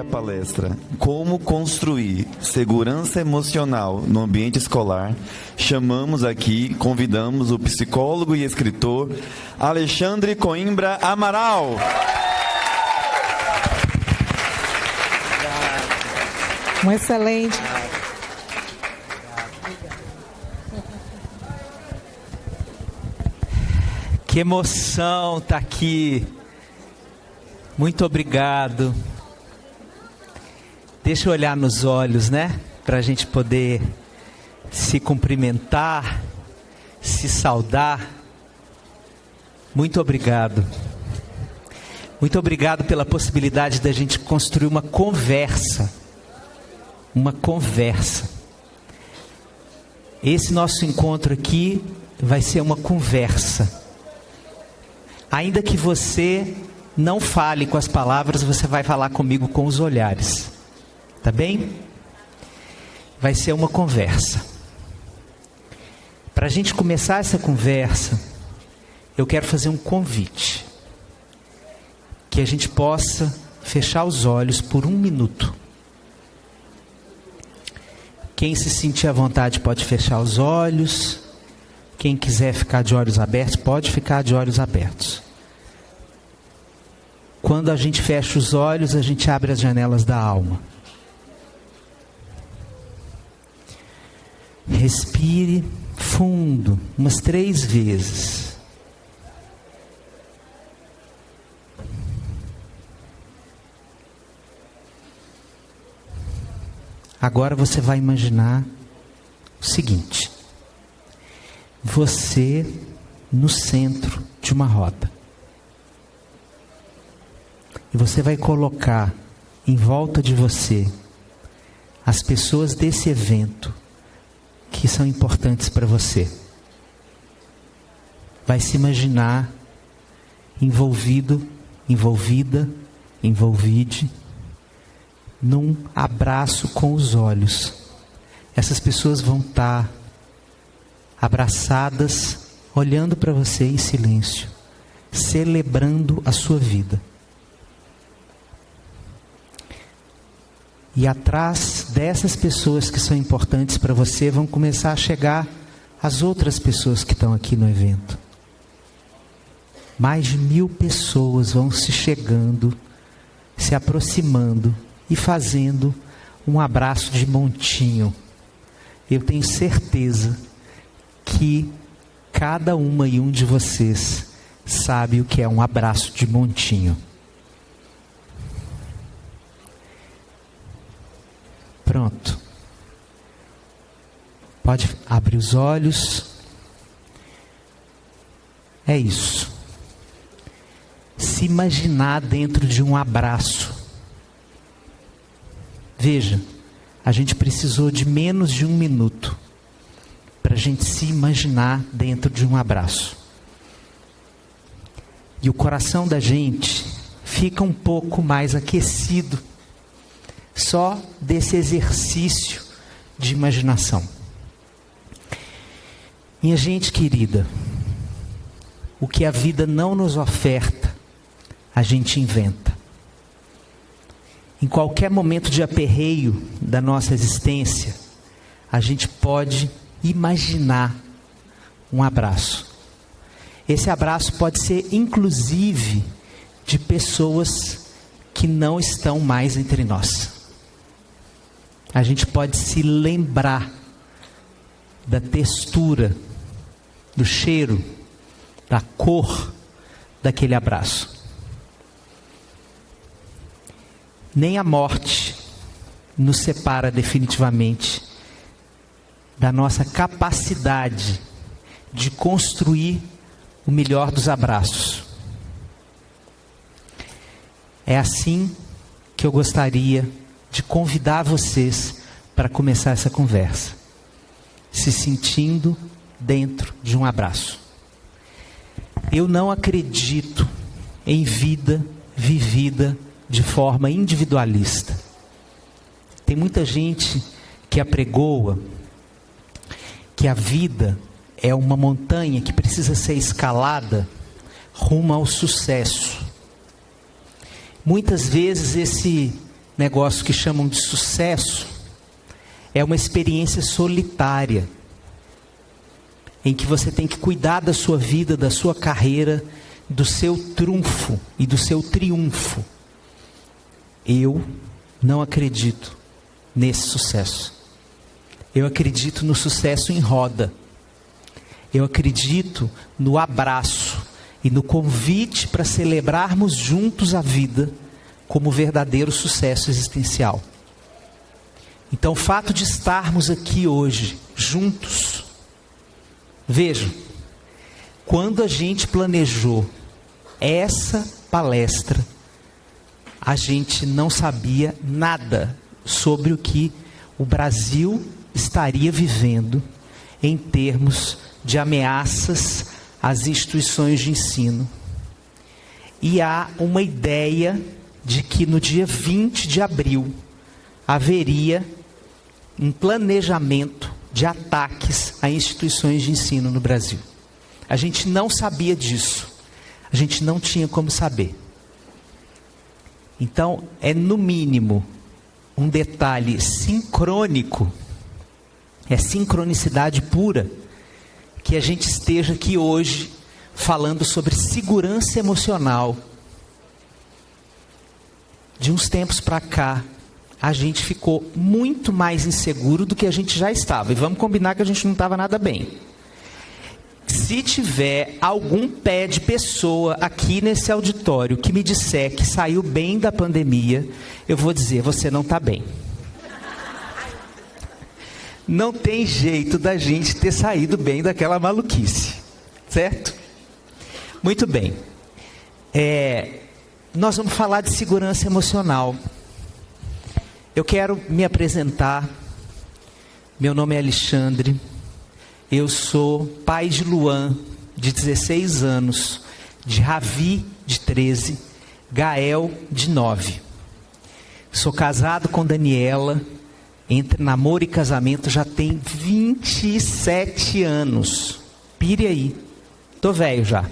a palestra Como Construir Segurança Emocional no Ambiente Escolar, convidamos o psicólogo e escritor Alexandre Coimbra Amaral. Um excelente. Que emoção estar aqui. Muito obrigado. Deixa eu olhar nos olhos, né? Para a gente poder se cumprimentar, se saudar. Muito obrigado. Muito obrigado pela possibilidade da gente construir uma conversa. Uma conversa. Esse nosso encontro aqui vai ser uma conversa. Ainda que você não fale com as palavras, você vai falar comigo com os olhares. Tá bem? Vai ser uma conversa. Para a gente começar essa conversa, eu quero fazer um convite. Que a gente possa fechar os olhos por 1 minuto. Quem se sentir à vontade pode fechar os olhos. Quem quiser ficar de olhos abertos, pode ficar de olhos abertos. Quando a gente fecha os olhos, a gente abre as janelas da alma. Respire fundo, umas 3 vezes. Agora você vai imaginar o seguinte. Você no centro de uma roda. E você vai colocar em volta de você as pessoas desse evento que são importantes para você. Vai se imaginar envolvido, envolvida, envolvide num abraço com os olhos. Essas pessoas vão estar abraçadas, olhando para você em silêncio, celebrando a sua vida. E atrás dessas pessoas que são importantes para você, vão começar a chegar as outras pessoas que estão aqui no evento. Mais de 1000 pessoas vão se chegando, se aproximando e fazendo um abraço de montinho. Eu tenho certeza que cada uma e um de vocês sabe o que é um abraço de montinho. Pronto. Pode abrir os olhos. É isso. Se imaginar dentro de um abraço. Veja, a gente precisou de menos de 1 minuto para a gente se imaginar dentro de um abraço. E o coração da gente fica um pouco mais aquecido só desse exercício de imaginação. Minha gente querida, o que a vida não nos oferta, a gente inventa. Em qualquer momento de aperreio da nossa existência, a gente pode imaginar um abraço. Esse abraço pode ser inclusive de pessoas que não estão mais entre nós. A gente pode se lembrar da textura, do cheiro, da cor daquele abraço. Nem a morte nos separa definitivamente da nossa capacidade de construir o melhor dos abraços. É assim que eu gostaria de convidar vocês para começar essa conversa, se sentindo dentro de um abraço. Eu não acredito em vida vivida de forma individualista. Tem muita gente que apregoa que a vida é uma montanha que precisa ser escalada rumo ao sucesso. Muitas vezes negócio que chamam de sucesso é uma experiência solitária, em que você tem que cuidar da sua vida, da sua carreira, do seu trunfo e do seu triunfo. Eu não acredito nesse sucesso. Eu acredito no sucesso em roda. Eu acredito no abraço e no convite para celebrarmos juntos a vida como verdadeiro sucesso existencial. Então, o fato de estarmos aqui hoje, juntos, vejam, quando a gente planejou essa palestra, a gente não sabia nada sobre o que o Brasil estaria vivendo em termos de ameaças às instituições de ensino. E há uma ideia de que no dia 20 de abril haveria um planejamento de ataques a instituições de ensino no Brasil. A gente não sabia disso. A gente não tinha como saber. Então, é no mínimo um detalhe sincrônico, é sincronicidade pura, que a gente esteja aqui hoje falando sobre segurança emocional. De uns tempos para cá, a gente ficou muito mais inseguro do que a gente já estava. E vamos combinar que a gente não estava nada bem. Se tiver algum pé de pessoa aqui nesse auditório que me disser que saiu bem da pandemia, eu vou dizer, você não está bem. Não tem jeito da gente ter saído bem daquela maluquice, certo? Muito bem. Nós vamos falar de segurança emocional. Eu quero me apresentar. Meu nome é Alexandre. Eu sou pai de Luan, de 16 anos, de Ravi, de 13, Gael, de 9. Sou casado com Daniela, entre namoro e casamento já tem 27 anos. Pire aí, tô velho já.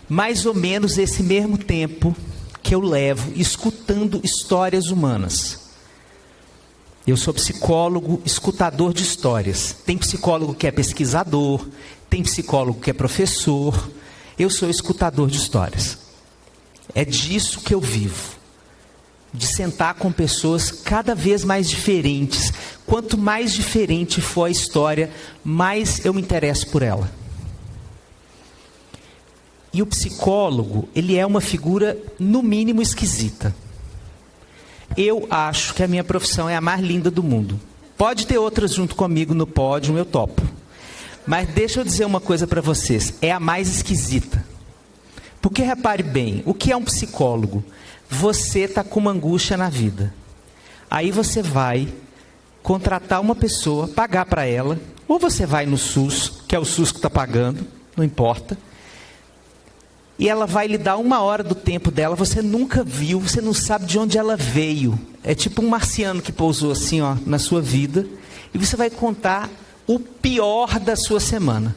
Mais ou menos esse mesmo tempo que eu levo escutando histórias humanas. Eu sou psicólogo, escutador de histórias. Tem psicólogo que é pesquisador, tem psicólogo que é professor. Eu sou escutador de histórias. É disso que eu vivo. De sentar com pessoas cada vez mais diferentes. Quanto mais diferente for a história, mais eu me interesso por ela. E o psicólogo, ele é uma figura, no mínimo, esquisita. Eu acho que a minha profissão é a mais linda do mundo. Pode ter outras junto comigo no pódio, eu topo. Mas deixa eu dizer uma coisa para vocês. É a mais esquisita. Porque repare bem, o que é um psicólogo? Você está com uma angústia na vida. Aí você vai contratar uma pessoa, pagar para ela. Ou você vai no SUS, que é o SUS que está pagando, não importa. E ela vai lhe dar 1 hora do tempo dela, você nunca viu, você não sabe de onde ela veio. É tipo um marciano que pousou assim, ó, na sua vida. E você vai contar o pior da sua semana.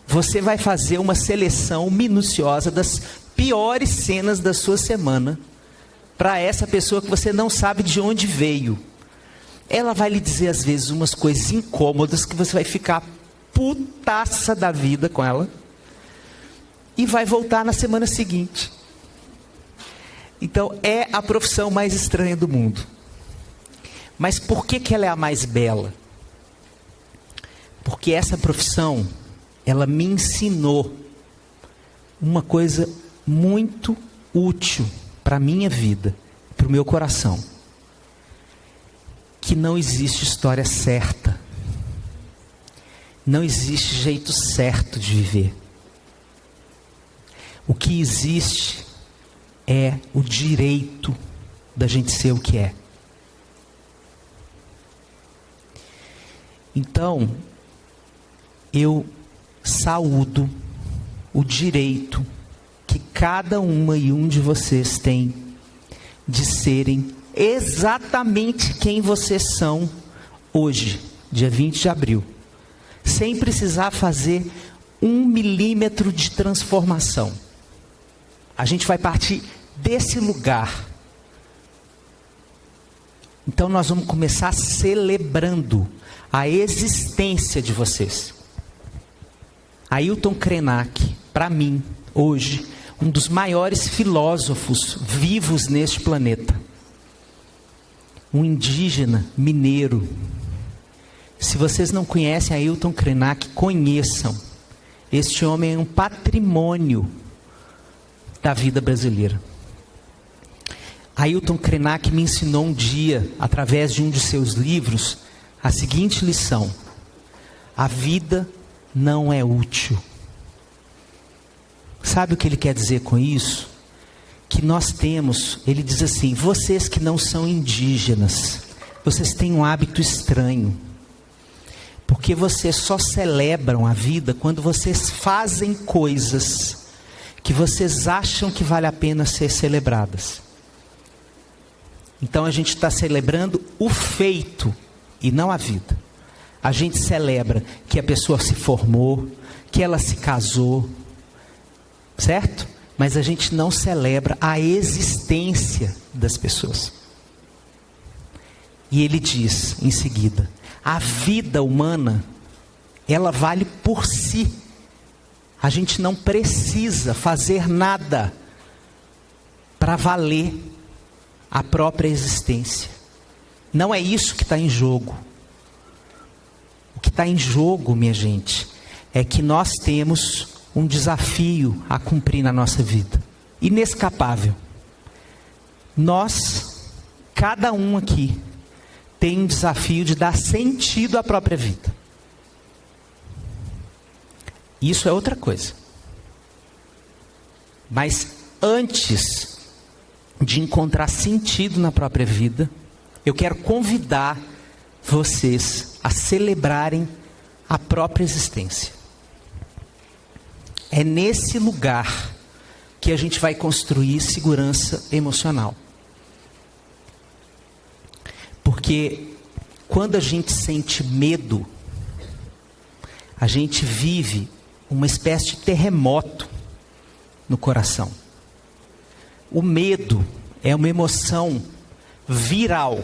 Você vai fazer uma seleção minuciosa das piores cenas da sua semana. Para essa pessoa que você não sabe de onde veio. Ela vai lhe dizer às vezes umas coisas incômodas que você vai ficar putaça da vida com ela. E vai voltar na semana seguinte. Então, é a profissão mais estranha do mundo. Mas por que ela é a mais bela? Porque essa profissão, ela me ensinou uma coisa muito útil para a minha vida, para o meu coração. Que não existe história certa. Não existe jeito certo de viver. O que existe é o direito da gente ser o que é. Então, eu saúdo o direito que cada uma e um de vocês tem de serem exatamente quem vocês são hoje, dia 20 de abril, sem precisar fazer 1 milímetro de transformação. A gente vai partir desse lugar. Então nós vamos começar celebrando a existência de vocês. Ailton Krenak, para mim, hoje, um dos maiores filósofos vivos neste planeta. Um indígena mineiro. Se vocês não conhecem Ailton Krenak, conheçam. Este homem é um patrimônio da vida brasileira. Ailton Krenak me ensinou um dia, através de um de seus livros, a seguinte lição: a vida não é útil. Sabe o que ele quer dizer com isso? Que nós temos, ele diz assim, vocês que não são indígenas, vocês têm um hábito estranho. Porque vocês só celebram a vida quando vocês fazem coisas que vocês acham que vale a pena ser celebradas. Então a gente está celebrando o feito e não a vida. A gente celebra que a pessoa se formou, que ela se casou, certo? Mas a gente não celebra a existência das pessoas. E ele diz em seguida, a vida humana, ela vale por si. A gente não precisa fazer nada para valer a própria existência. Não é isso que está em jogo. O que está em jogo, minha gente, é que nós temos um desafio a cumprir na nossa vida. Inescapável. Nós, cada um aqui, tem um desafio de dar sentido à própria vida. Isso é outra coisa. Mas antes de encontrar sentido na própria vida, eu quero convidar vocês a celebrarem a própria existência. É nesse lugar que a gente vai construir segurança emocional. Porque quando a gente sente medo, a gente vive uma espécie de terremoto no coração. O medo é uma emoção viral.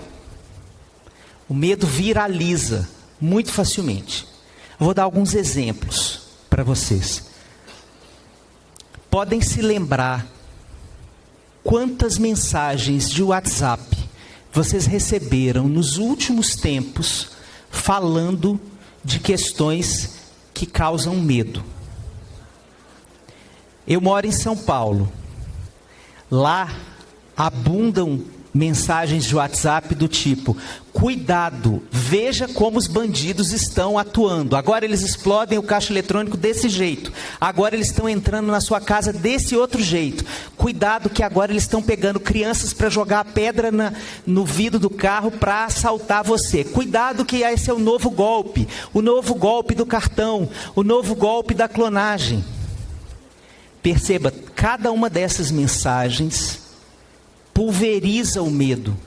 O medo viraliza muito facilmente. Eu vou dar alguns exemplos para vocês. Podem se lembrar quantas mensagens de WhatsApp vocês receberam nos últimos tempos falando de questões que causam medo. Eu moro em São Paulo. Lá abundam mensagens de WhatsApp do tipo: cuidado, veja como os bandidos estão atuando. Agora eles explodem o caixa eletrônico desse jeito. Agora eles estão entrando na sua casa desse outro jeito. Cuidado que agora eles estão pegando crianças para jogar pedra no vidro do carro para assaltar você. Cuidado que esse é o novo golpe do cartão, o novo golpe da clonagem. Perceba, cada uma dessas mensagens pulveriza o medo,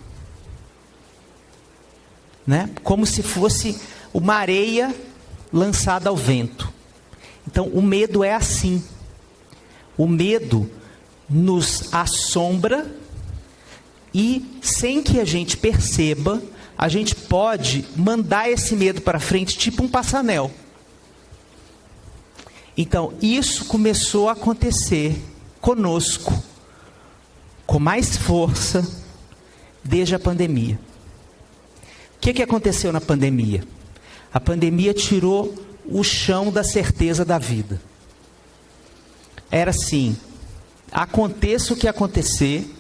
né? Como se fosse uma areia lançada ao vento. Então o medo é assim. O medo nos assombra e, sem que a gente perceba, a gente pode mandar esse medo para frente, tipo um passanel. Então isso começou a acontecer conosco com mais força desde a pandemia. O que aconteceu na pandemia? A pandemia tirou o chão da certeza da vida. Era assim, aconteça o que acontecer,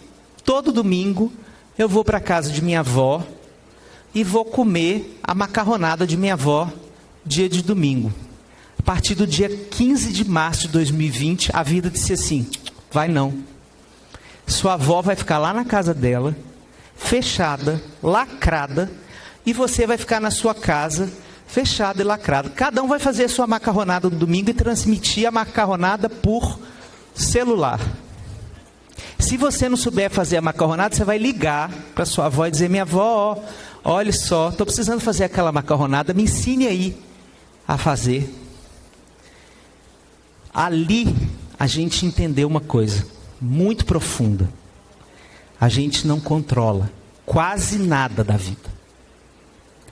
todo domingo eu vou para a casa de minha avó e vou comer a macarronada de minha avó dia de domingo. A partir do dia 15 de março de 2020, a vida disse assim: vai não. Sua avó vai ficar lá na casa dela, fechada, lacrada, e você vai ficar na sua casa, fechada e lacrada. Cada um vai fazer a sua macarronada no domingo e transmitir a macarronada por celular. Se você não souber fazer a macarronada, você vai ligar para sua avó e dizer: minha avó, olha só, estou precisando fazer aquela macarronada, me ensine aí a fazer. Ali a gente entendeu uma coisa muito profunda. A gente não controla quase nada da vida.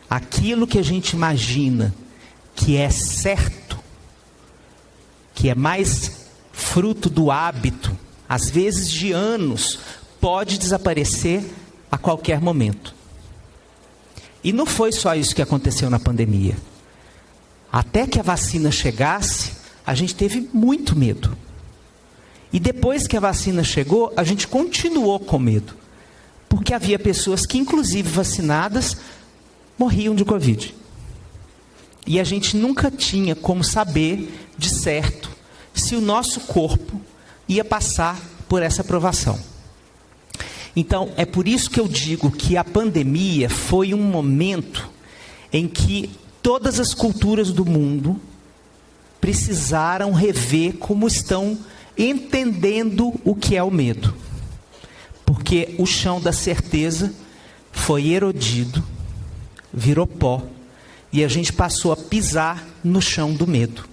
Aquilo que a gente imagina que é certo, que é mais fruto do hábito, às vezes de anos, pode desaparecer a qualquer momento. E não foi só isso que aconteceu na pandemia. Até que a vacina chegasse, a gente teve muito medo. E depois que a vacina chegou, a gente continuou com medo. Porque havia pessoas que, inclusive vacinadas, morriam de Covid. E a gente nunca tinha como saber de certo se o nosso corpo ia passar por essa provação. Então, é por isso que eu digo que a pandemia foi um momento em que todas as culturas do mundo precisaram rever como estão entendendo o que é o medo. Porque o chão da certeza foi erodido, virou pó, e a gente passou a pisar no chão do medo.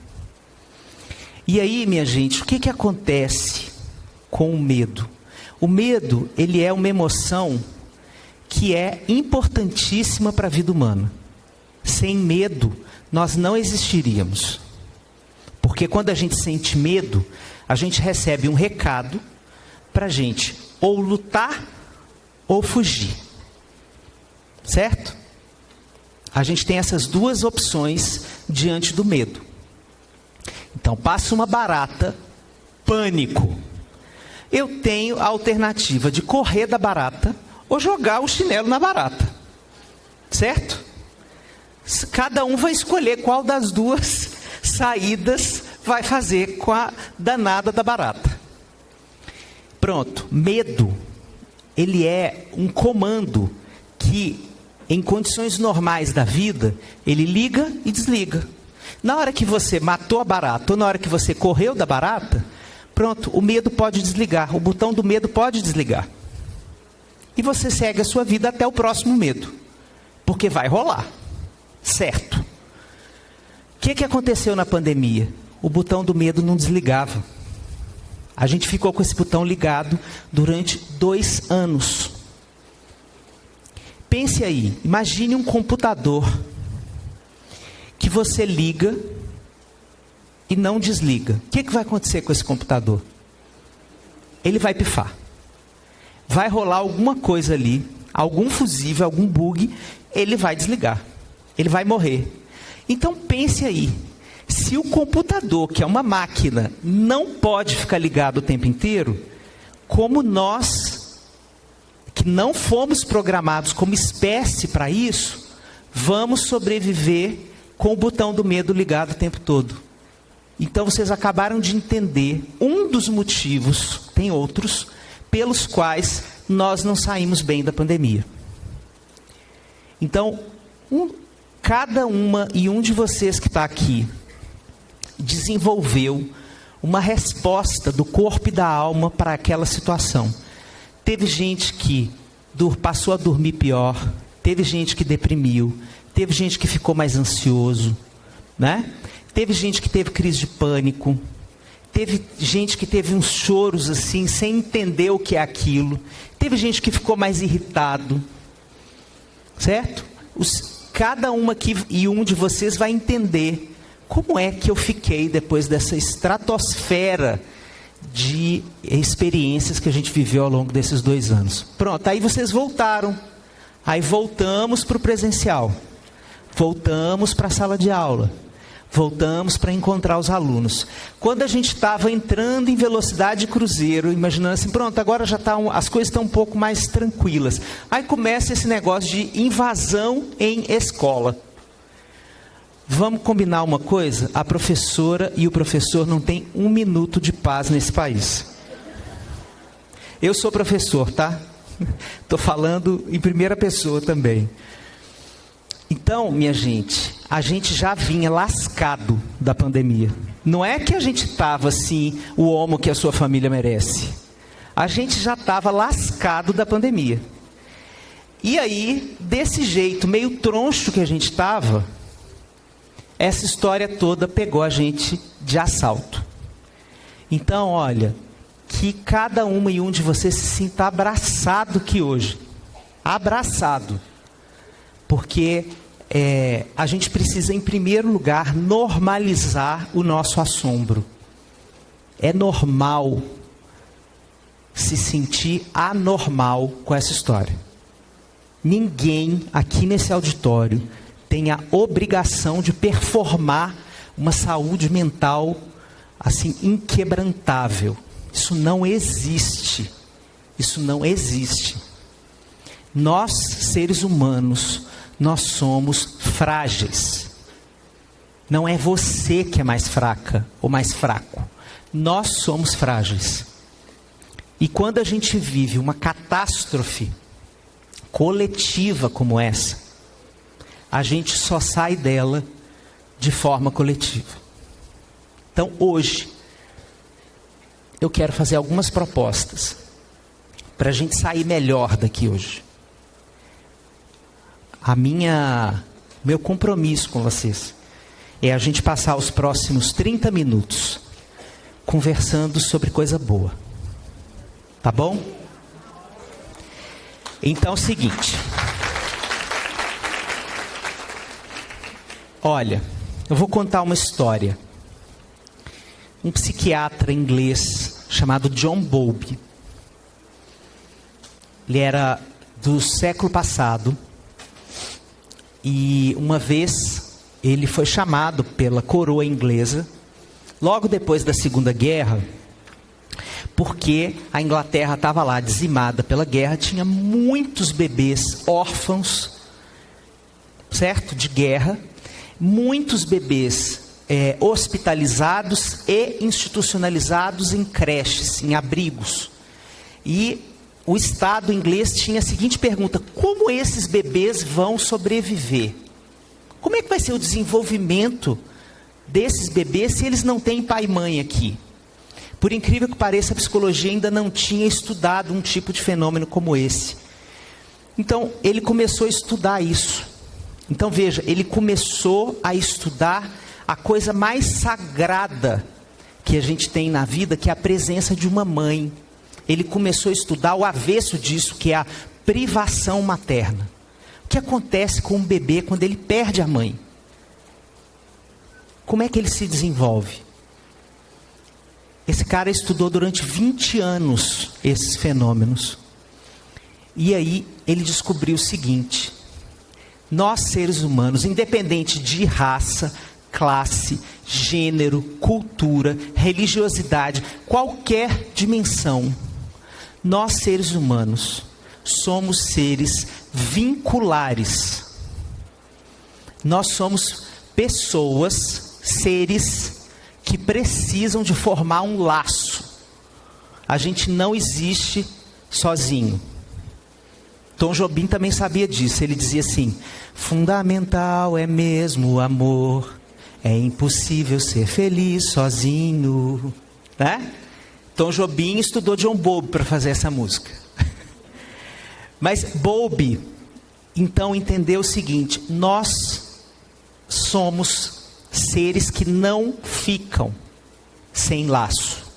E aí, minha gente, o que acontece com o medo? O medo, ele é uma emoção que é importantíssima para a vida humana. Sem medo, nós não existiríamos. Porque quando a gente sente medo, a gente recebe um recado para a gente ou lutar ou fugir. Certo? A gente tem essas duas opções diante do medo. Então, passa uma barata, pânico. Eu tenho a alternativa de correr da barata ou jogar o chinelo na barata. Certo? Cada um vai escolher qual das duas saídas vai fazer com a danada da barata. Pronto, medo, ele é um comando que, em condições normais da vida, ele liga e desliga. Na hora que você matou a barata, ou na hora que você correu da barata, pronto, o medo pode desligar, o botão do medo pode desligar. E você segue a sua vida até o próximo medo, porque vai rolar, certo? O que aconteceu na pandemia? O botão do medo não desligava. A gente ficou com esse botão ligado durante 2 anos. Pense aí, imagine um computador que você liga e não desliga. O que vai acontecer com esse computador? Ele vai pifar. Vai rolar alguma coisa ali, algum fusível, algum bug, ele vai desligar. Ele vai morrer. Então pense aí, se o computador, que é uma máquina, não pode ficar ligado o tempo inteiro, como nós, que não fomos programados como espécie para isso, vamos sobreviver com o botão do medo ligado o tempo todo. Então vocês acabaram de entender um dos motivos, tem outros, pelos quais nós não saímos bem da pandemia. Então, cada uma e um de vocês que está aqui desenvolveu uma resposta do corpo e da alma para aquela situação. Teve gente que passou a dormir pior, teve gente que deprimiu, teve gente que ficou mais ansioso, né? Teve gente que teve crise de pânico, teve gente que teve uns choros assim, sem entender o que é aquilo, teve gente que ficou mais irritado, certo? Cada uma e um de vocês vai entender como é que eu fiquei depois dessa estratosfera de experiências que a gente viveu ao longo desses 2 anos. Pronto, aí vocês voltaram. Aí voltamos para o presencial. Voltamos para a sala de aula. Voltamos para encontrar os alunos. Quando a gente estava entrando em velocidade cruzeiro, imaginando assim, pronto, agora já as coisas estão um pouco mais tranquilas. Aí começa esse negócio de invasão em escola. Vamos combinar uma coisa? A professora e o professor não têm 1 minuto de paz nesse país. Eu sou professor, tá? Estou falando em primeira pessoa também. Então, minha gente, a gente já vinha lascado da pandemia. Não é que a gente estava assim, o homo que a sua família merece. A gente já estava lascado da pandemia. E aí, desse jeito, meio troncho que a gente estava, essa história toda pegou a gente de assalto. Então, olha, que cada uma e um de vocês se sinta abraçado aqui hoje. abraçado. Porque a gente precisa, em primeiro lugar, normalizar o nosso assombro. É normal se sentir anormal com essa história. Ninguém aqui nesse auditório tem a obrigação de performar uma saúde mental assim inquebrantável. Isso não existe. Isso não existe. Nós, seres humanos, nós somos frágeis. Não é você que é mais fraca ou mais fraco. Nós somos frágeis. E quando a gente vive uma catástrofe coletiva como essa, a gente só sai dela de forma coletiva. Então hoje, eu quero fazer algumas propostas para a gente sair melhor daqui hoje. Meu compromisso com vocês é a gente passar os próximos 30 minutos conversando sobre coisa boa. Tá bom? Então é o seguinte. Olha, eu vou contar uma história. Um psiquiatra inglês chamado John Bowlby. Ele era do século passado. E uma vez ele foi chamado pela coroa inglesa, logo depois da Segunda Guerra, porque a Inglaterra estava lá dizimada pela guerra, tinha muitos bebês órfãos, certo? De guerra, muitos bebês hospitalizados e institucionalizados em creches, em abrigos. E o Estado inglês tinha a seguinte pergunta: como esses bebês vão sobreviver? Como é que vai ser o desenvolvimento desses bebês se eles não têm pai e mãe aqui? Por incrível que pareça, a psicologia ainda não tinha estudado um tipo de fenômeno como esse. Então, ele começou a estudar isso. Então, veja, ele começou a estudar a coisa mais sagrada que a gente tem na vida, que é a presença de uma mãe. Ele começou a estudar o avesso disso, que é a privação materna. O que acontece com um bebê quando ele perde a mãe? Como é que ele se desenvolve? Esse cara estudou durante 20 anos esses fenômenos. E aí ele descobriu o seguinte: nós, seres humanos, independente de raça, classe, gênero, cultura, religiosidade, qualquer dimensão, nós, seres humanos, somos seres vinculares. Nós somos pessoas, seres que precisam de formar um laço. A gente não existe sozinho. Tom Jobim também sabia disso. Ele dizia assim: fundamental é mesmo o amor, é impossível ser feliz sozinho, né? Tom Jobim estudou John Bowlby para fazer essa música. Mas Bowlby então entendeu o seguinte: nós somos seres que não ficam sem laço.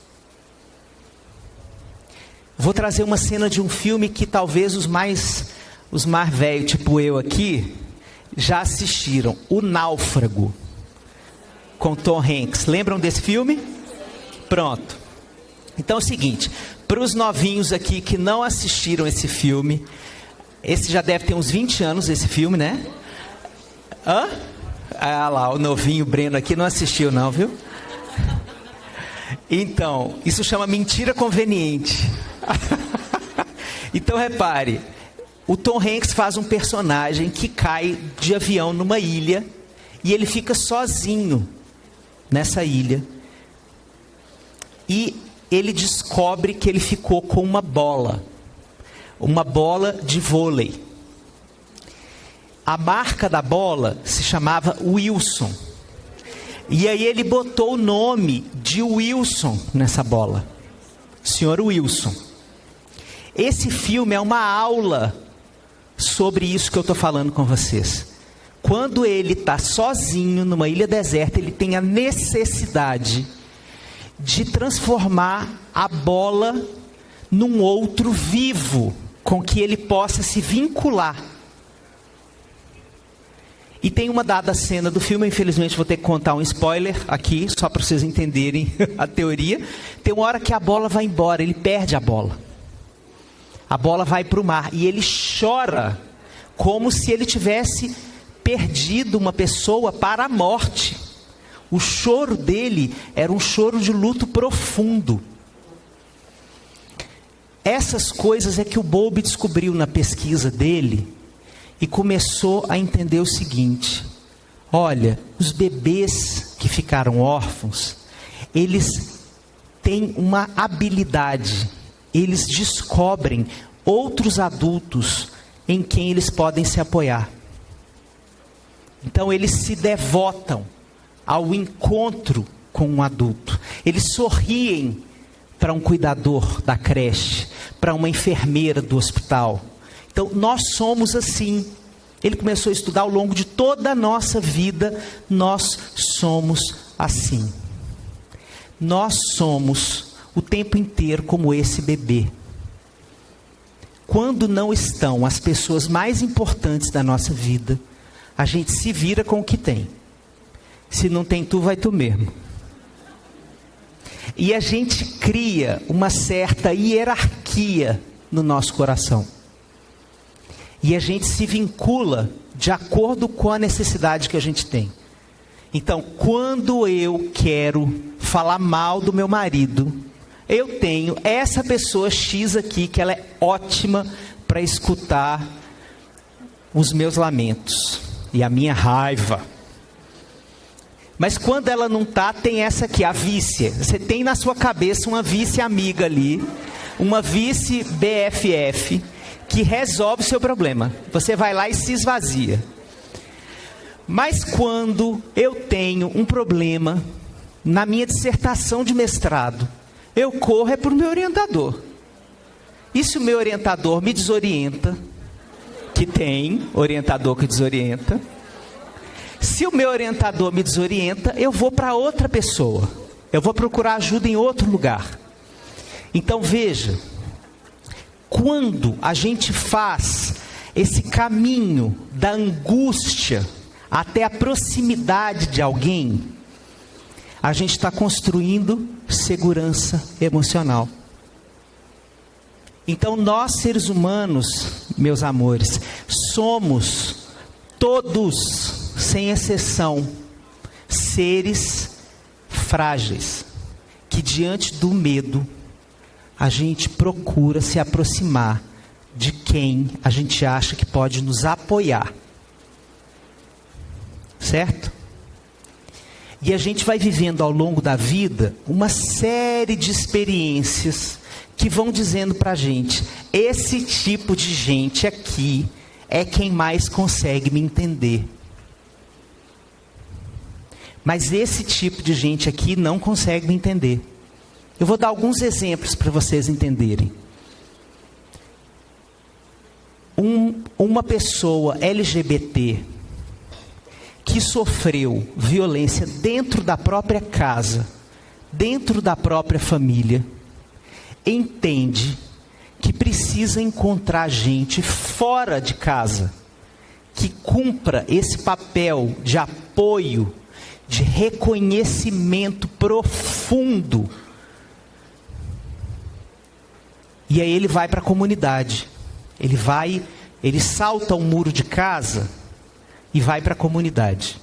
Vou trazer uma cena de um filme que talvez os mais velhos, tipo eu aqui, já assistiram. O Náufrago, com Tom Hanks. Lembram desse filme? Pronto. Então é o seguinte, para os novinhos aqui que não assistiram esse filme, esse já deve ter uns 20 anos, esse filme, né? Hã? Ah lá, o novinho Breno aqui não assistiu não, viu? Então, isso chama mentira conveniente. Então repare, o Tom Hanks faz um personagem que cai de avião numa ilha e ele fica sozinho nessa ilha. E ele descobre que ele ficou com uma bola de vôlei. A marca da bola se chamava Wilson. E aí ele botou o nome de Wilson nessa bola. Senhor Wilson. Esse filme é uma aula sobre isso que eu estou falando com vocês. Quando ele está sozinho numa ilha deserta, ele tem a necessidade de transformar a bola num outro vivo com que ele possa se vincular. E tem uma dada cena do filme, infelizmente vou ter que contar um spoiler aqui, só para vocês entenderem a teoria. Tem uma hora que a bola vai embora, ele perde a bola. A bola vai para o mar e ele chora como se ele tivesse perdido uma pessoa para a morte. O choro dele era um choro de luto profundo. Essas coisas é que o Bowlby descobriu na pesquisa dele e começou a entender o seguinte: olha, os bebês que ficaram órfãos, eles têm uma habilidade, eles descobrem outros adultos em quem eles podem se apoiar. Então eles se devotam ao encontro com um adulto. Eles sorriem para um cuidador da creche, para uma enfermeira do hospital. Então nós somos assim. Ele começou a estudar ao longo de toda a nossa vida. Nós somos assim. Nós somos o tempo inteiro como esse bebê. Quando não estão as pessoas mais importantes da nossa vida, a gente se vira com o que tem. Se não tem tu, vai tu mesmo. E a gente cria uma certa hierarquia no nosso coração. E a gente se vincula de acordo com a necessidade que a gente tem. Então, quando eu quero falar mal do meu marido, eu tenho essa pessoa X aqui, que ela é ótima para escutar os meus lamentos e a minha raiva. Mas quando ela não está, tem essa aqui, a vícia. Você tem na sua cabeça uma vícia amiga ali, uma vice BFF, que resolve o seu problema. Você vai lá e se esvazia. Mas quando eu tenho um problema na minha dissertação de mestrado, eu corro para o meu orientador. E se o meu orientador me desorienta, que tem orientador que desorienta, se o meu orientador me desorienta, eu vou para outra pessoa. Eu vou procurar ajuda em outro lugar. Então veja, quando a gente faz esse caminho da angústia até a proximidade de alguém, a gente está construindo segurança emocional. Então nós seres humanos, meus amores, somos todos, sem exceção, seres frágeis, que diante do medo, a gente procura se aproximar de quem a gente acha que pode nos apoiar. Certo? E a gente vai vivendo ao longo da vida uma série de experiências que vão dizendo para a gente: esse tipo de gente aqui é quem mais consegue me entender. Mas esse tipo de gente aqui não consegue me entender. Eu vou dar alguns exemplos para vocês entenderem. Uma pessoa LGBT que sofreu violência dentro da própria casa, dentro da própria família, entende que precisa encontrar gente fora de casa que cumpra esse papel de apoio, de reconhecimento profundo. E aí ele vai para a comunidade. Ele salta o muro de casa e vai para a comunidade.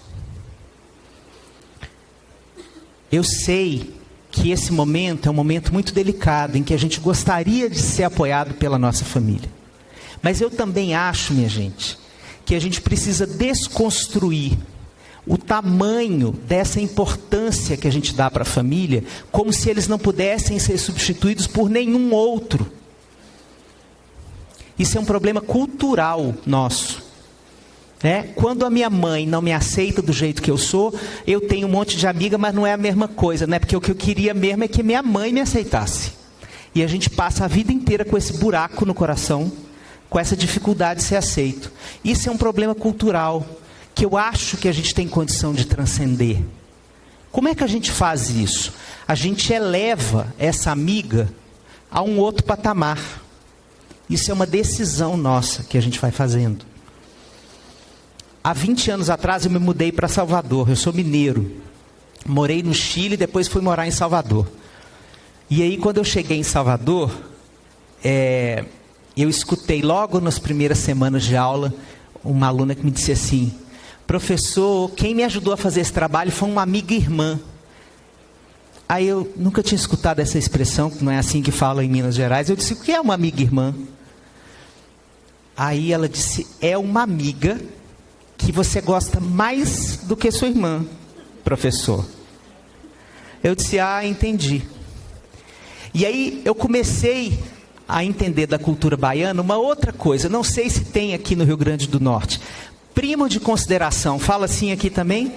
Eu sei que esse momento é um momento muito delicado, em que a gente gostaria de ser apoiado pela nossa família. Mas eu também acho, minha gente, que a gente precisa desconstruir o tamanho dessa importância que a gente dá para a família, como se eles não pudessem ser substituídos por nenhum outro. Isso é um problema cultural nosso. Quando a minha mãe não me aceita do jeito que eu sou, eu tenho um monte de amiga, mas não é a mesma coisa, né? Porque o que eu queria mesmo é que minha mãe me aceitasse. E a gente passa a vida inteira com esse buraco no coração, com essa dificuldade de ser aceito. Isso é um problema cultural, que eu acho que a gente tem condição de transcender. Como é que a gente faz isso? A gente eleva essa amiga a um outro patamar. Isso é uma decisão nossa que a gente vai fazendo. Há 20 anos atrás eu me mudei para Salvador. Eu sou mineiro. Morei no Chile e depois fui morar em Salvador. E aí quando eu cheguei em Salvador, eu escutei logo nas primeiras semanas de aula uma aluna que me disse assim: professor, quem me ajudou a fazer esse trabalho foi uma amiga irmã. Aí eu nunca tinha escutado essa expressão, que não é assim que fala em Minas Gerais. Eu disse: o que é uma amiga irmã? Aí ela disse: é uma amiga que você gosta mais do que sua irmã, professor. Eu disse: ah, entendi. E aí eu comecei a entender da cultura baiana uma outra coisa. Não sei se tem aqui no Rio Grande do Norte. Primo de consideração, fala assim aqui também?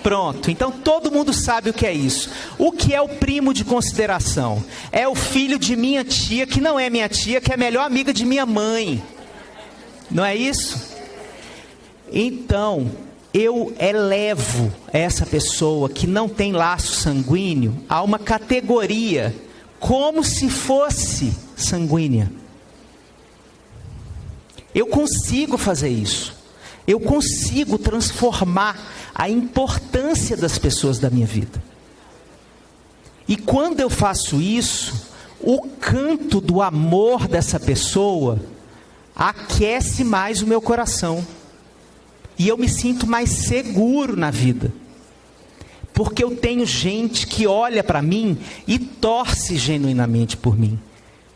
Pronto, então todo mundo sabe o que é isso. O que é o primo de consideração? É o filho de minha tia, que não é minha tia, que é a melhor amiga de minha mãe. Não é isso? Então, eu elevo essa pessoa que não tem laço sanguíneo a uma categoria como se fosse sanguínea. Eu consigo fazer isso. Eu consigo transformar a importância das pessoas da minha vida. E quando eu faço isso, o canto do amor dessa pessoa aquece mais o meu coração. E eu me sinto mais seguro na vida. Porque eu tenho gente que olha para mim e torce genuinamente por mim.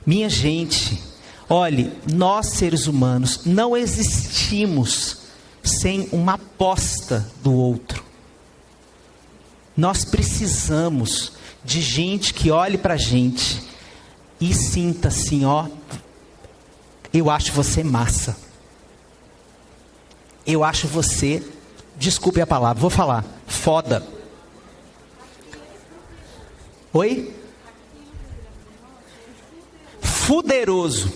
Minha gente, olhe, nós seres humanos não existimos sem uma aposta do outro. Nós precisamos de gente que olhe para a gente e sinta assim, ó, eu acho você massa. Eu acho você, desculpe a palavra, vou falar, foda. Oi? Fuderoso.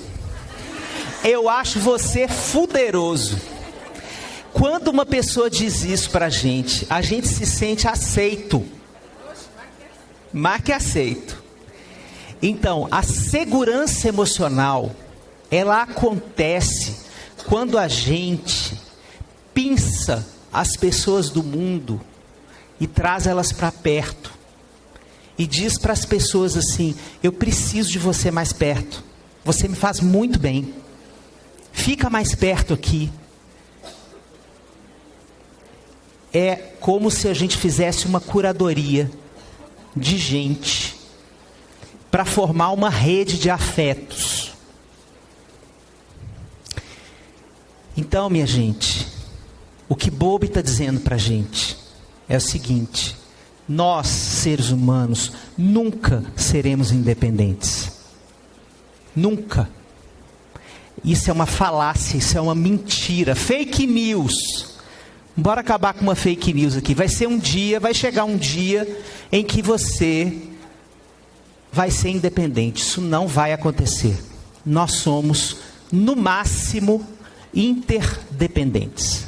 Eu acho você fuderoso. Quando uma pessoa diz isso pra gente, a gente se sente aceito. Mais que aceito. Então, a segurança emocional, ela acontece quando a gente pinça as pessoas do mundo e traz elas para perto. E diz para as pessoas assim: eu preciso de você mais perto. Você me faz muito bem. Fica mais perto aqui. É como se a gente fizesse uma curadoria de gente para formar uma rede de afetos. Então, minha gente, o que Bowlby está dizendo para a gente é o seguinte: nós, seres humanos, nunca seremos independentes. Nunca. Isso é uma falácia, isso é uma mentira. Fake news. Bora acabar com uma fake news aqui. Vai chegar um dia em que você vai ser independente. Isso não vai acontecer. Nós somos, no máximo, interdependentes.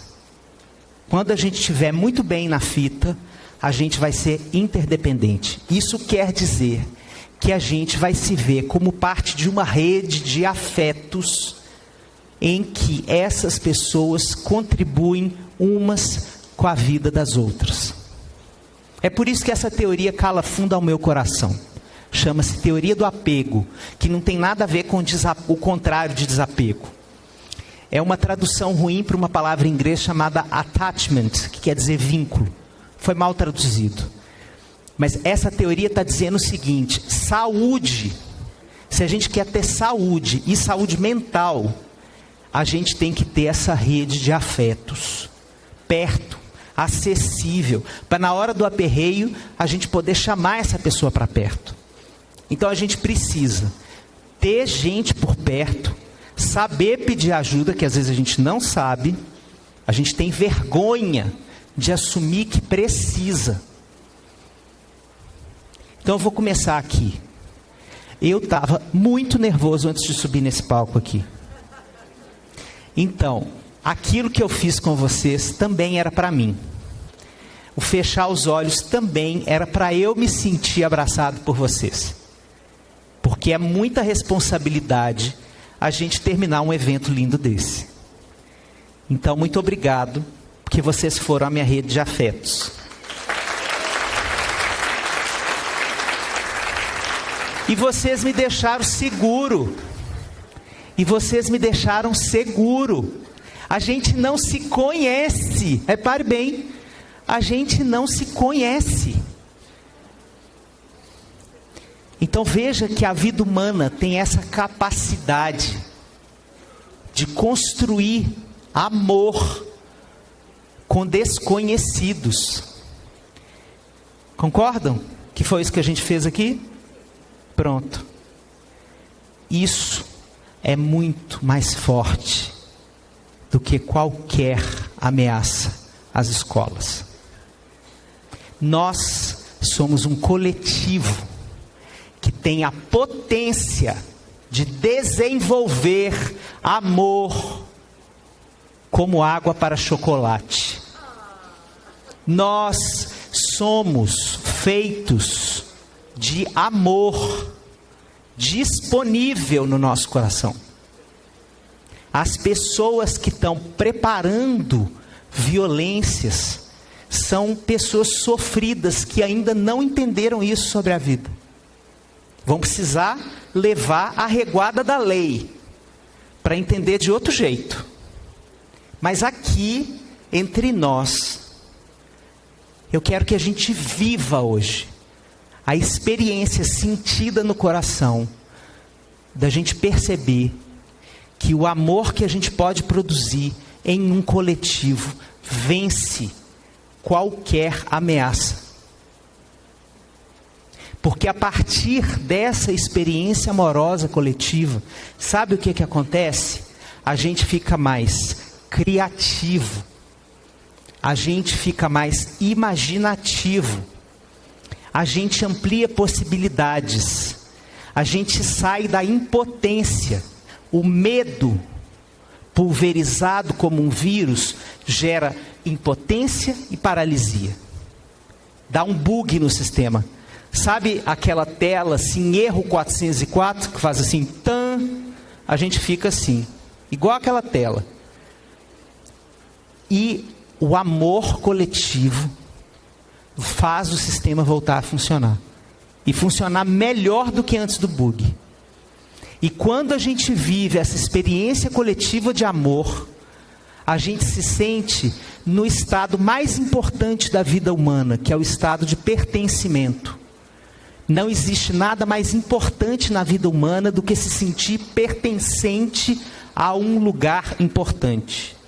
Quando a gente estiver muito bem na fita, a gente vai ser interdependente. Isso quer dizer que a gente vai se ver como parte de uma rede de afetos em que essas pessoas contribuem umas com a vida das outras. É por isso que essa teoria cala fundo ao meu coração. Chama-se teoria do apego, que não tem nada a ver com o contrário de desapego. É uma tradução ruim para uma palavra em inglês chamada attachment, que quer dizer vínculo. Foi mal traduzido. Mas essa teoria está dizendo o seguinte: saúde, se a gente quer ter saúde e saúde mental, a gente tem que ter essa rede de afetos, perto, acessível, para na hora do aperreio, a gente poder chamar essa pessoa para perto. Então a gente precisa ter gente por perto, saber pedir ajuda, que às vezes a gente não sabe, a gente tem vergonha de assumir que precisa. Então eu vou começar aqui. Eu estava muito nervoso antes de subir nesse palco aqui. Então, aquilo que eu fiz com vocês também era para mim. O fechar os olhos também era para eu me sentir abraçado por vocês. Porque é muita responsabilidade a gente terminar um evento lindo desse. Então, muito obrigado, porque vocês foram a minha rede de afetos. E vocês me deixaram seguro. E vocês me deixaram seguro. A gente não se conhece. Repare bem. A gente não se conhece. Então veja que a vida humana tem essa capacidade de construir amor com desconhecidos. Concordam? Que foi isso que a gente fez aqui? Pronto. Isso é muito mais forte do que qualquer ameaça às escolas. Nós somos um coletivo que tem a potência de desenvolver amor como água para chocolate. Nós somos feitos de amor disponível no nosso coração. As pessoas que estão preparando violências são pessoas sofridas que ainda não entenderam isso sobre a vida. Vão precisar levar a reguada da lei para entender de outro jeito. Mas aqui, entre nós, eu quero que a gente viva hoje a experiência sentida no coração da gente perceber que o amor que a gente pode produzir em um coletivo vence qualquer ameaça. Porque a partir dessa experiência amorosa coletiva, sabe o que acontece? A gente fica mais criativo, a gente fica mais imaginativo, a gente amplia possibilidades, a gente sai da impotência. O medo, pulverizado como um vírus, gera impotência e paralisia. Dá um bug no sistema. Sabe aquela tela assim, erro 404, que faz assim, tan, a gente fica assim, igual aquela tela. E o amor coletivo faz o sistema voltar a funcionar. E funcionar melhor do que antes do bug. E quando a gente vive essa experiência coletiva de amor, a gente se sente no estado mais importante da vida humana, que é o estado de pertencimento. Não existe nada mais importante na vida humana do que se sentir pertencente a um lugar importante.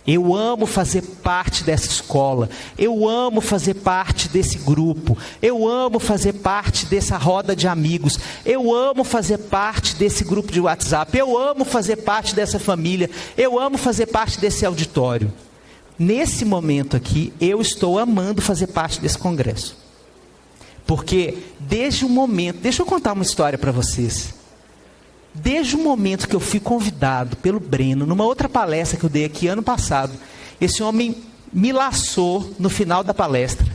Eu amo fazer parte dessa escola, eu amo fazer parte desse grupo, eu amo fazer parte dessa roda de amigos, eu amo fazer parte desse grupo de WhatsApp, eu amo fazer parte dessa família, eu amo fazer parte desse auditório. Nesse momento aqui, eu estou amando fazer parte desse congresso. Porque desde o momento, deixa eu contar uma história para vocês. Desde o momento que eu fui convidado pelo Breno, numa outra palestra que eu dei aqui ano passado, esse homem me laçou no final da palestra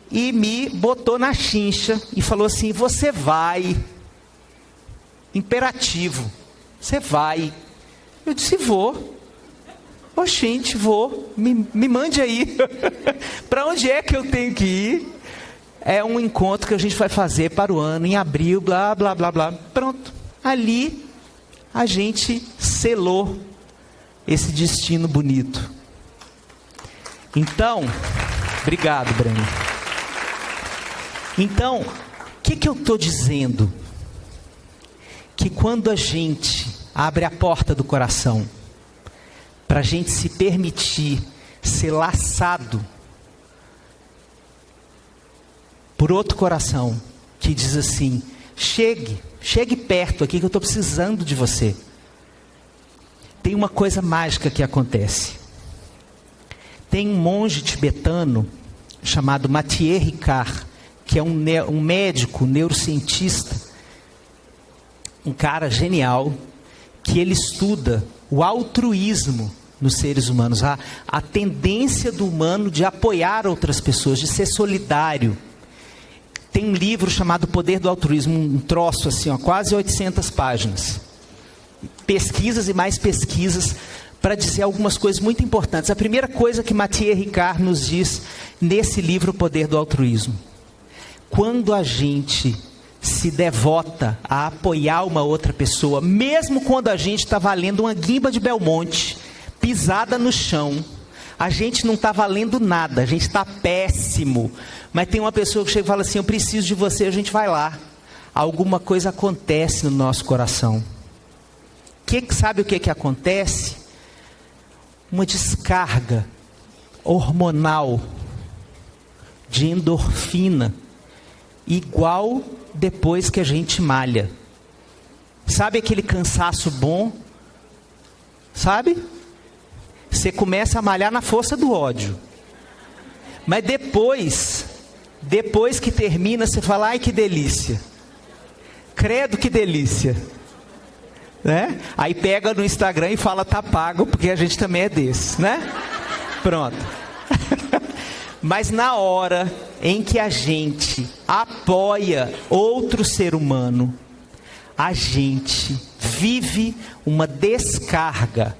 e me botou na chincha e falou assim: você vai, imperativo, você vai. Eu disse: vou. Oxente, vou, me mande aí. Para onde é que eu tenho que ir? É um encontro que a gente vai fazer para o ano, em abril, blá, blá, blá, blá. Pronto. Ali, a gente selou esse destino bonito. Então, obrigado, Breno. Então, o que eu estou dizendo? Que quando a gente abre a porta do coração, para a gente se permitir ser laçado por outro coração, que diz assim: chegue perto aqui que eu estou precisando de você. Tem uma coisa mágica que acontece. Tem um monge tibetano chamado Matthieu Ricard, que é um médico, neurocientista, um cara genial, que ele estuda o altruísmo nos seres humanos, a tendência do humano de apoiar outras pessoas, de ser solidário. Tem um livro chamado Poder do Altruísmo, um troço assim, quase 800 páginas. Pesquisas e mais pesquisas para dizer algumas coisas muito importantes. A primeira coisa que Mathieu Ricard nos diz nesse livro, O Poder do Altruísmo: quando a gente se devota a apoiar uma outra pessoa, mesmo quando a gente está valendo uma guimba de Belmonte, pisada no chão, a gente não está valendo nada, a gente está péssimo, mas tem uma pessoa que chega e fala assim: eu preciso de você, a gente vai lá. Alguma coisa acontece no nosso coração. Sabe o que acontece? Uma descarga hormonal de endorfina, igual depois que a gente malha. Sabe aquele cansaço bom? Sabe? Você começa a malhar na força do ódio. Mas depois que termina, você fala: ai, que delícia. Credo, que delícia. Né? Aí pega no Instagram e fala: tá pago, porque a gente também é desse, né? Pronto. Mas na hora em que a gente apoia outro ser humano, a gente vive uma descarga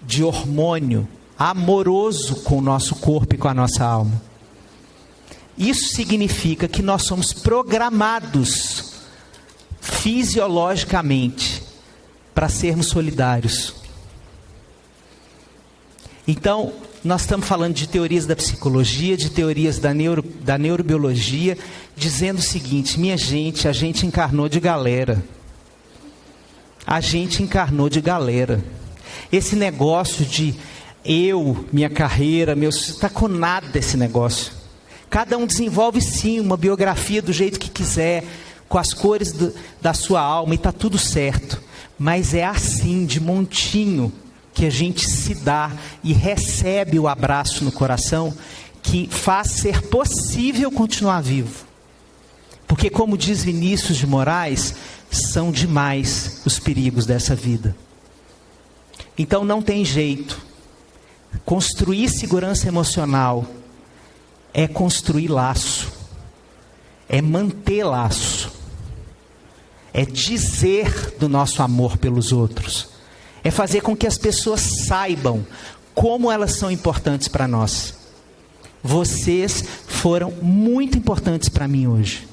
de hormônio amoroso com o nosso corpo e com a nossa alma. Isso significa que nós somos programados fisiologicamente para sermos solidários. Então, nós estamos falando de teorias da psicologia, de teorias da neurobiologia, dizendo o seguinte: minha gente, a gente encarnou de galera. A gente encarnou de galera. Esse negócio de eu, minha carreira, está com nada esse negócio. Cada um desenvolve sim uma biografia do jeito que quiser, com as cores da sua alma, e está tudo certo. Mas é assim, de montinho, que a gente se dá e recebe o abraço no coração, que faz ser possível continuar vivo. Porque, como diz Vinícius de Moraes, são demais os perigos dessa vida. Então não tem jeito. Construir segurança emocional é construir laço, é manter laço, é dizer do nosso amor pelos outros, é fazer com que as pessoas saibam como elas são importantes para nós. Vocês foram muito importantes para mim hoje.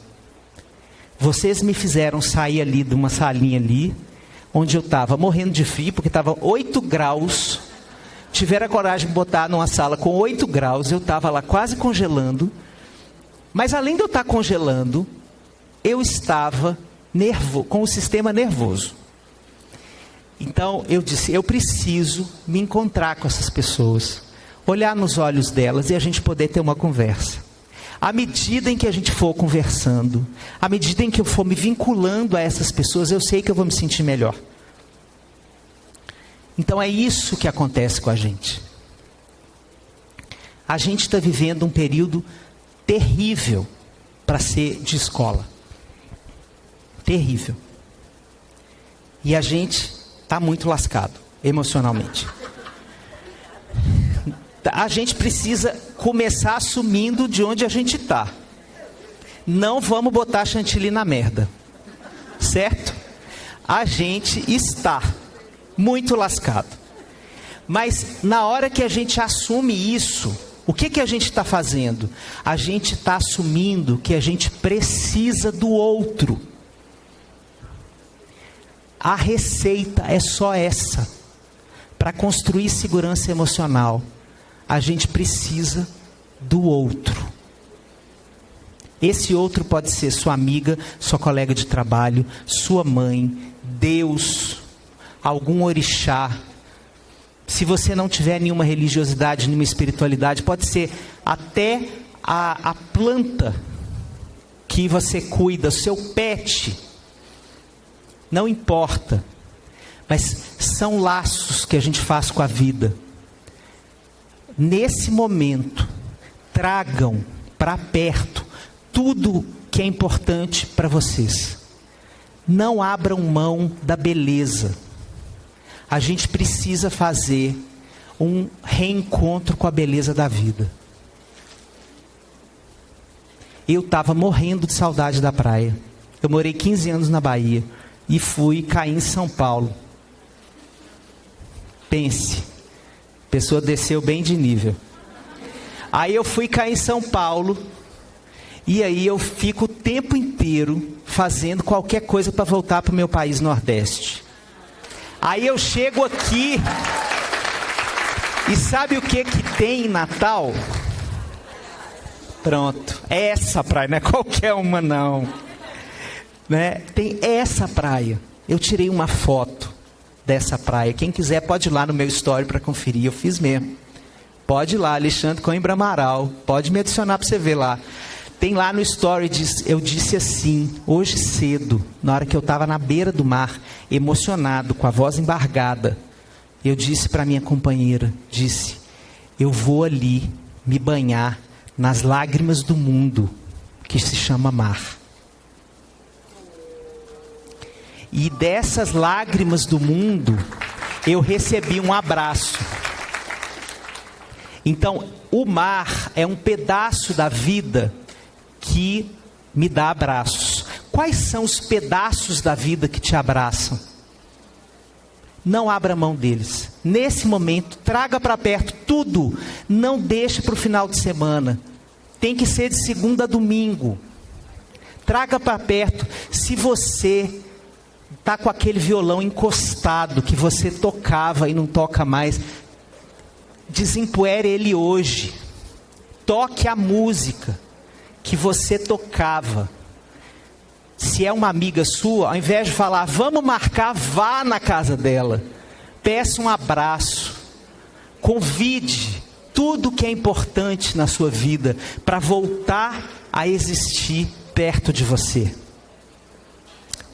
Vocês me fizeram sair ali de uma salinha ali, onde eu estava morrendo de frio, porque estava 8 graus. Tiveram a coragem de botar numa sala com 8 graus, eu estava lá quase congelando. Mas além de eu estar congelando, eu estava com o sistema nervoso. Então eu disse: eu preciso me encontrar com essas pessoas, olhar nos olhos delas e a gente poder ter uma conversa. À medida em que a gente for conversando, à medida em que eu for me vinculando a essas pessoas, eu sei que eu vou me sentir melhor. Então é isso que acontece com a gente. A gente está vivendo um período terrível para ser de escola. Terrível. E a gente está muito lascado emocionalmente. A gente precisa começar assumindo de onde a gente está. Não vamos botar chantilly na merda. Certo? A gente está muito lascado. Mas na hora que a gente assume isso, o que a gente está fazendo? A gente está assumindo que a gente precisa do outro. A receita é só essa. Para construir segurança emocional, a gente precisa do outro. Esse outro pode ser sua amiga, sua colega de trabalho, sua mãe, Deus, algum orixá. Se você não tiver nenhuma religiosidade, nenhuma espiritualidade, pode ser até a planta que você cuida, seu pet. Não importa. Mas são laços que a gente faz com a vida. Nesse momento, tragam para perto tudo que é importante para vocês. Não abram mão da beleza. A gente precisa fazer um reencontro com a beleza da vida. Eu estava morrendo de saudade da praia. Eu morei 15 anos na Bahia e fui cair em São Paulo. Pense, a pessoa desceu bem de nível. Aí eu fui cair em São Paulo e aí eu fico o tempo inteiro fazendo qualquer coisa para voltar para o meu país Nordeste. Aí eu chego aqui e sabe o que tem em Natal? Pronto, é essa praia, não é qualquer uma não, né? Tem essa praia. Eu tirei uma foto dessa praia. Quem quiser pode ir lá no meu story para conferir, eu fiz mesmo. Pode ir lá, Alexandre Coimbra Amaral, pode me adicionar para você ver lá. Tem lá no story, eu disse assim, hoje cedo, na hora que eu estava na beira do mar, emocionado, com a voz embargada, eu disse para minha companheira, eu vou ali me banhar nas lágrimas do mundo, que se chama mar. E dessas lágrimas do mundo, eu recebi um abraço. Então, o mar é um pedaço da vida que me dá abraços. Quais são os pedaços da vida que te abraçam? Não abra mão deles. Nesse momento, traga para perto tudo. Não deixe para o final de semana. Tem que ser de segunda a domingo. Traga para perto. Se você está com aquele violão encostado que você tocava e não toca mais, desempoeire ele hoje. Toque a música que você tocava. Se é uma amiga sua, ao invés de falar, vamos marcar, vá na casa dela. Peça um abraço. Convide tudo que é importante na sua vida para voltar a existir perto de você.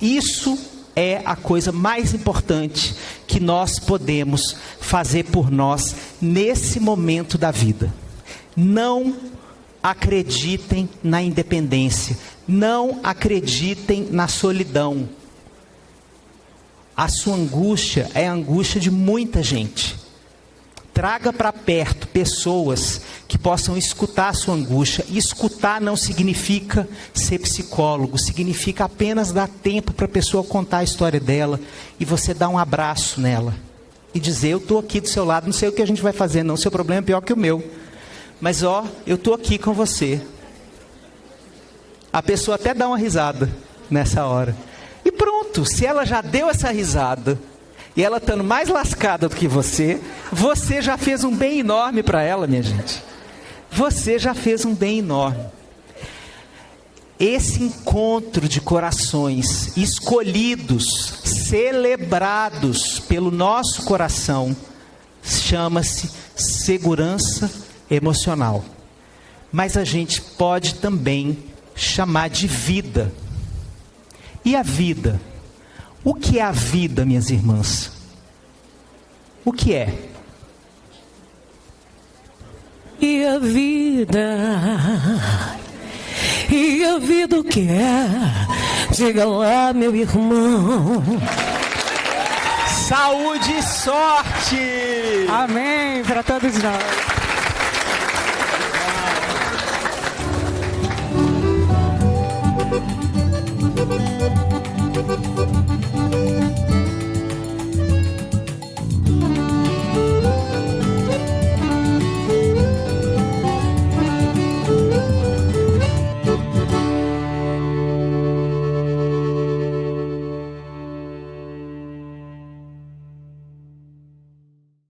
Isso é a coisa mais importante que nós podemos fazer por nós nesse momento da vida. Não acreditem na independência. Não acreditem na solidão. A sua angústia é a angústia de muita gente. Traga para perto pessoas que possam escutar a sua angústia. E escutar não significa ser psicólogo, significa apenas dar tempo para a pessoa contar a história dela e você dar um abraço nela e dizer, eu estou aqui do seu lado, não sei o que a gente vai fazer não, seu problema é pior que o meu, mas eu estou aqui com você. A pessoa até dá uma risada nessa hora e pronto. Se ela já deu essa risada e ela estando mais lascada do que você já fez um bem enorme para ela, minha gente. Você já fez um bem enorme. Esse encontro de corações escolhidos, celebrados pelo nosso coração, chama-se segurança emocional. Mas a gente pode também chamar de vida. E a vida? O que é a vida, minhas irmãs? O que é? E a vida? E a vida o que é? Diga lá, meu irmão. Saúde e sorte! Amém para todos nós.